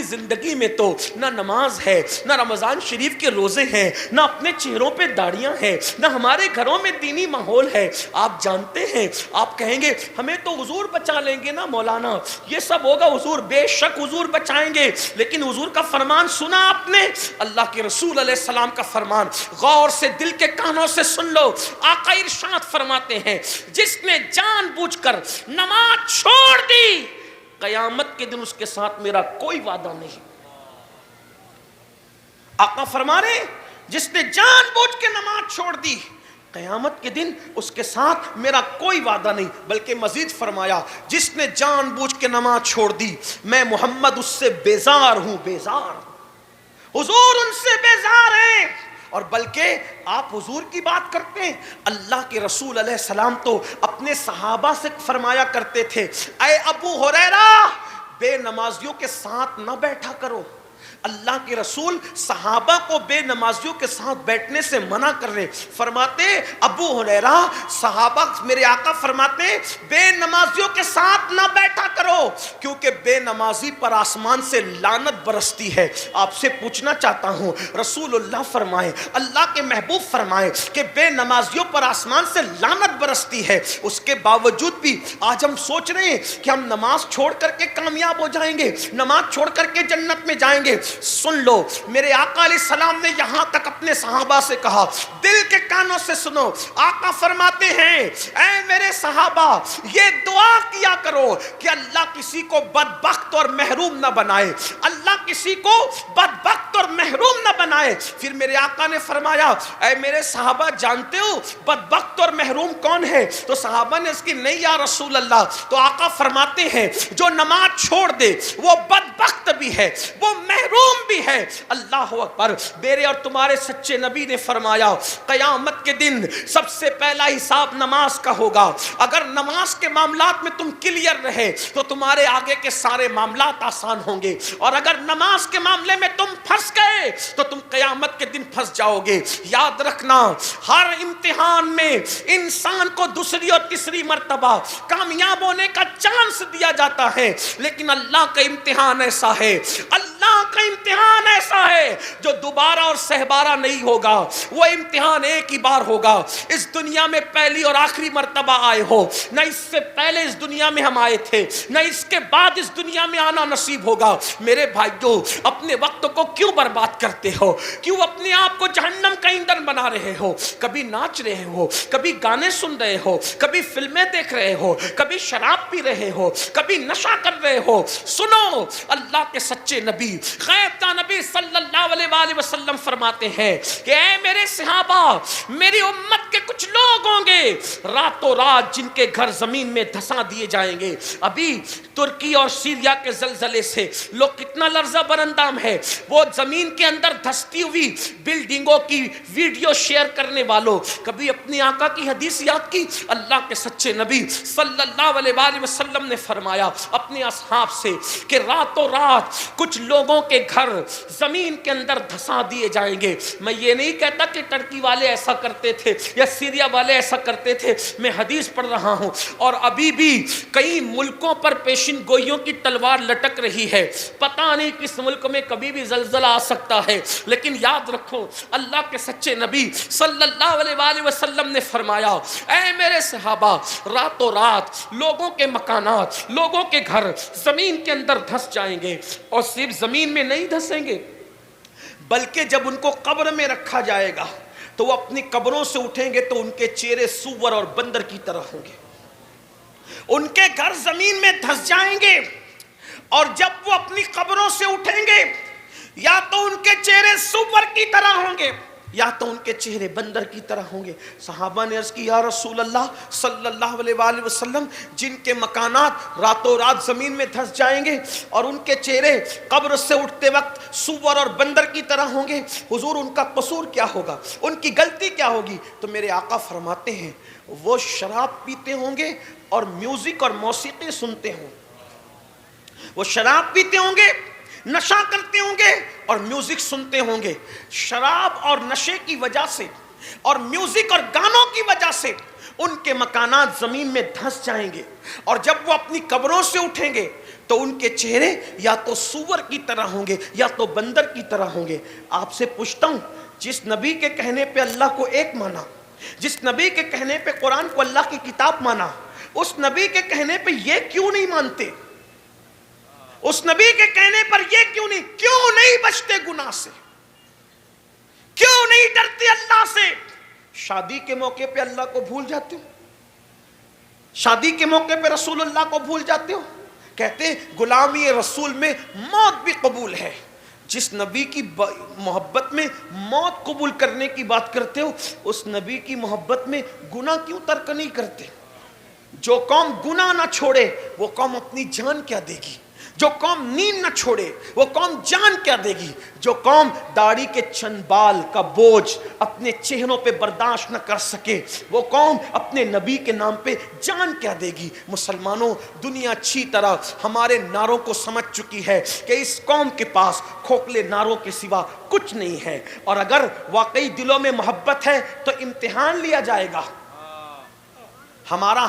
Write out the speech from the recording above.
زندگی میں تو نہ نماز ہے، نہ رمضان شریف کے روزے ہیں، نہ اپنے چہروں پہ داڑیاں ہیں، نہ ہمارے گھروں میں دینی ماحول ہے۔ آپ جانتے ہیں، آپ کہیں گے ہمیں تو حضور بچا لیں گے نا مولانا، یہ سب ہوگا حضور، بے شک حضور بچائیں گے، لیکن حضور کا فرمان سنا آپ نے؟ اللہ کے رسول علیہ السلام کا فرمان غور سے دل کے کانوں سے سن لو۔ آقا ارشاد فرماتے ہیں جس نے جان بوجھ کر نماز چھوڑ دی، قیامت کے دن اس کے ساتھ میرا کوئی وعدہ نہیں۔ آقا فرما رہے جس نے جان بوجھ کے نماز چھوڑ دی، قیامت کے دن اس کے ساتھ میرا کوئی وعدہ نہیں، بلکہ مزید فرمایا جس نے جان بوجھ کے نماز چھوڑ دی میں محمد اس سے بیزار ہوں، بیزار۔ حضور ان سے بیزار ہیں، اور بلکہ آپ حضور کی بات کرتے ہیں، اللہ کے رسول علیہ السلام تو اپنے صحابہ سے فرمایا کرتے تھے اے ابو ہریرہ بے نمازیوں کے ساتھ نہ بیٹھا کرو۔ اللہ کے رسول صحابہ کو بے نمازیوں کے ساتھ بیٹھنے سے منع کر رہے، فرماتے ابو ہریرہ صحابہ میرے آقا فرماتے بے نمازیوں کے ساتھ نہ بیٹھا کرو، کیونکہ بے نمازی پر آسمان سے لعنت برستی ہے۔ آپ سے پوچھنا چاہتا ہوں، رسول اللہ فرمائے، اللہ کے محبوب فرمائے کہ بے نمازیوں پر آسمان سے لعنت برستی ہے، اس کے باوجود بھی آج ہم سوچ رہے ہیں کہ ہم نماز چھوڑ کر کے کامیاب ہو جائیں گے، نماز چھوڑ کر کے جنت میں جائیں گے۔ سن لو، میرے آقا علیہ السلام نے یہاں تک اپنے صحابہ سے کہا، دل کے کانوں سے سنو، آقا فرماتے ہیں اے میرے صحابہ یہ دعا کیا کرو کہ اللہ کسی کو بدبخت اور محروم نہ بنائے، اللہ کسی کو بدبخت اور محروم نہ بنائے۔ پھر میرے آقا نے فرمایا اے میرے صحابہ جانتے ہو بدبخت اور محروم کون ہے؟ تو صحابہ نے اس کی نہیں یا رسول اللہ۔ تو آقا فرماتے ہیں جو نماز چھوڑ دے وہ بدبخت بھی ہے، وہ محروم بھی ہے۔ اللہ اکبر۔ میرے اور تمہارے سچے نبی نے فرمایا قیامت کے دن سب سے پہلا حساب نماز کا ہوگا۔ اگر نماز کے معاملات میں تم کلیئر رہے تو تمہارے آگے کے سارے معاملات آسان ہوں گے، اور اگر نماز کے معاملے میں تم پھنس گئے تو تم قیامت کے دن پھنس جاؤ گے۔ یاد رکھنا ہر امتحان میں انسان کو دوسری اور تیسری مرتبہ کامیاب ہونے کا چانس دیا جاتا ہے، لیکن اللہ کا امتحان ایسا ہے، اللہ کا امتحان ایسا ہے جو دوبارہ اور سہبارہ نہیں ہوگا۔ وہ امتحان ایک ہی بار ہوگا۔ اس دنیا میں پہلی اور آخری مرتبہ آئے ہو، نہ اس سے پہلے اس دنیا میں ہم آئے تھے، نہ اس کے بعد اس دنیا میں آنا نصیب ہوگا۔ میرے بھائیو اپنے وقت کو کیوں برباد کرتے ہو؟ کیوں اپنے آپ کو جہنم کا ایندھن بنا رہے ہو؟ کبھی ناچ رہے ہو، کبھی گانے سن رہے ہو، کبھی فلمیں دیکھ رہے ہو، کبھی شراب پی رہے ہو، کبھی نشہ کر رہے ہو۔ سنو، اللہ کے سچے نبی غیب کا نبی صلی اللہ علیہ وآلہ وسلم فرماتے ہیں کہ اے میرے صحابہ میری امت کے کچھ لوگ ہوں گے راتوں رات جن کے گھر زمین میں دھسا دیے جائیں گے۔ ابھی ترکی اور سیریا کے زلزلے سے لوگ کتنا لرزہ برندام ہے، وہ زمین کے اندر دھستی ہوئی بلڈنگوں کی ویڈیو شیئر کرنے والوں، کبھی اپنی آقا کی حدیث یاد کی؟ اللہ کے سچے نبی صلی اللہ علیہ وآلہ وسلم نے فرمایا اپنے اصحاب سے کہ راتوں رات کچھ لوگوں کے گھر زمین کے اندر دھسا دیے جائیں گے۔ میں یہ نہیں کہتا کہ ٹرکی والے ایسا کرتے تھے یا سیریا والے ایسا کرتے تھے، میں حدیث پڑھ رہا ہوں، اور ابھی بھی کئی ملکوں پر پیشن گوئیوں کی تلوار لٹک رہی ہے۔ پتہ نہیں کس ملک میں کبھی بھی زلزلہ آ سکتا ہے، لیکن یاد رکھو اللہ کے سچے نبی صلی اللہ علیہ وآلہ وسلم نے فرمایا اے میرے صحابہ راتوں رات لوگوں کے مکانات، لوگوں کے گھر زمین کے اندر دھس جائیں گے، اور صرف زمین میں نہیں دھسیں گے بلکہ جب ان کو قبر میں رکھا جائے گا تو وہ اپنی قبروں سے اٹھیں گے تو ان کے چہرے سور اور بندر کی طرح ہوں گے۔ ان کے گھر زمین میں دھس جائیں گے، اور جب وہ اپنی قبروں سے اٹھیں گے یا تو ان کے چہرے سور کی طرح ہوں گے یا تو ان کے چہرے بندر کی طرح ہوں گے۔ صحابہ نے عرض کی یا رسول اللہ صلی اللہ علیہ وآلہ وسلم جن کے مکانات راتوں رات زمین میں دھس جائیں گے اور ان کے چہرے قبر سے اٹھتے وقت سور اور بندر کی طرح ہوں گے، حضور ان کا قصور کیا ہوگا، ان کی غلطی کیا ہوگی؟ تو میرے آقا فرماتے ہیں وہ شراب پیتے ہوں گے اور میوزک اور موسیقی سنتے ہوں، وہ شراب پیتے ہوں گے، نشہ کرتے ہوں گے اور میوزک سنتے ہوں گے۔ شراب اور نشے کی وجہ سے اور میوزک اور گانوں کی وجہ سے ان کے مکانات زمین میں دھس جائیں گے، اور جب وہ اپنی قبروں سے اٹھیں گے تو ان کے چہرے یا تو سور کی طرح ہوں گے یا تو بندر کی طرح ہوں گے۔ آپ سے پوچھتا ہوں، جس نبی کے کہنے پہ اللہ کو ایک مانا، جس نبی کے کہنے پہ قرآن کو اللہ کی کتاب مانا، اس نبی کے کہنے پہ یہ کیوں نہیں مانتے؟ اس نبی کے کہنے پر یہ کیوں نہیں بچتے گناہ سے؟ کیوں نہیں ڈرتے اللہ سے؟ شادی کے موقع پہ اللہ کو بھول جاتے ہو، شادی کے موقع پہ رسول اللہ کو بھول جاتے ہو۔ کہتے ہیں غلامی رسول میں موت بھی قبول ہے۔ جس نبی کی محبت میں موت قبول کرنے کی بات کرتے ہو، اس نبی کی محبت میں گناہ کیوں ترک نہیں کرتے؟ جو قوم گناہ نہ چھوڑے وہ قوم اپنی جان کیا دے گی؟ جو قوم نیند نہ چھوڑے وہ قوم جان کیا دے گی؟ جو قوم داڑھی کے چند بال کا بوجھ اپنے چہروں پہ برداشت نہ کر سکے، وہ قوم اپنے نبی کے نام پہ جان کیا دے گی؟ مسلمانوں، دنیا اچھی طرح ہمارے نعروں کو سمجھ چکی ہے کہ اس قوم کے پاس کھوکھلے نعروں کے سوا کچھ نہیں ہے، اور اگر واقعی دلوں میں محبت ہے تو امتحان لیا جائے گا۔ ہمارا